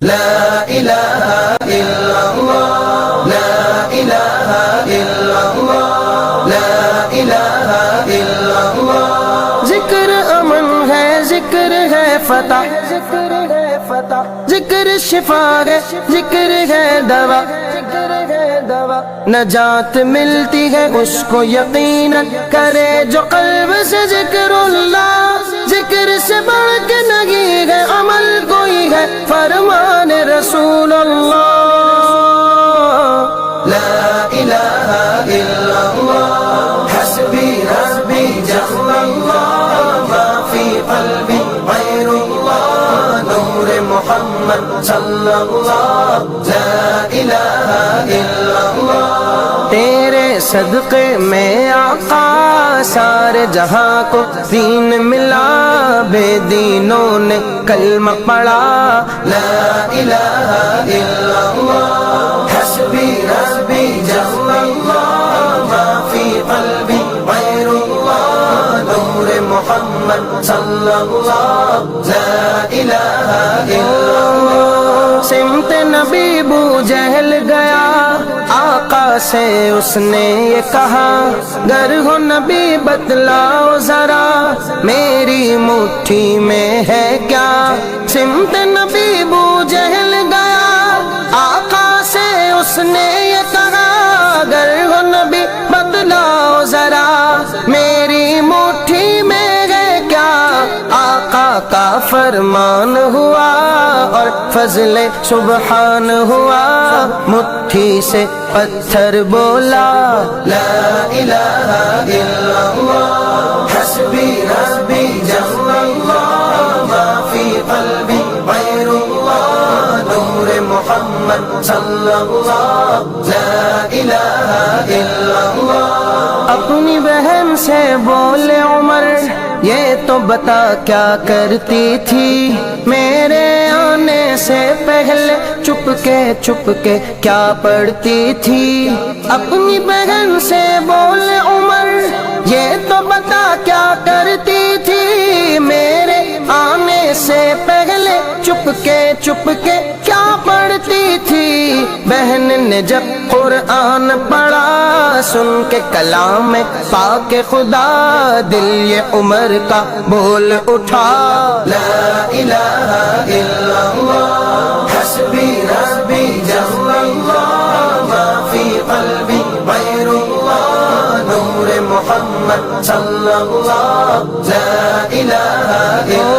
لا الہ الا اللہ لا الہ الا اللہ لا الہ الا اللہ ذکر امن ہے ذکر ہے فتح ذکر ہے فتح ذکر شفا ہے ذکر ہے دوا نجات ملتی ہے اس کو یقیناً کرے جو قلب سے ذکر اللہ ذکر سے بڑھ کے نہیں ہے عمل کوئی ہے فرمان رسول اللہ لا الہ الا اللہ حسبی ربی جل اللہ ما فی قلبی غیر اللہ نور محمد صلی اللہ لا الہ الا اللہ تیرے صدقے میں آقا سارے جہاں کو دین ملا بے دینوں نے کلمہ پڑھا لا الہ الا اللہ حسبی ربی جل اللہ ما فی قلبی غیر اللہ نور محمد صلی اللہ لا الہ الا اللہ سمت نبی ابو جہل گیا آقا سے اس نے یہ کہا گر ہو نبی بتلاؤ ذرا میری مٹھی میں ہے کیا سمت نبی ابو جہل گیا آقا سے اس نے یہ کہا گر ہو نبی بتلاؤ ذرا میری مٹھی میں ہے کیا آقا کا فرمان ہوا اور فضل سبحان ہوا مٹھی سے پتھر بولا لا الہ الا اللہ حسبی ربی جل اللہ ما فی قلبی غیر اللہ نور محمد صلی اللہ لا الہ الا اللہ اپنی بہن سے بولے عمر یہ تو بتا کیا کرتی تھی میرے آنے سے پہلے چپ کے کیا پڑھتی تھی اپنی بہن سے بولے عمر یہ تو بتا کیا کرتی تھی میرے آنے سے پہلے چپ کے کیا پڑھتی تھی بہن نے جب قرآن پڑھا سن کے کلام پاک خدا دل یہ عمر کا بول اٹھا لا الہ الا اللہ حسبی ربی جل اللہ ما فی قلبی غیر اللہ نور محمد صلی اللہ لا الہ الا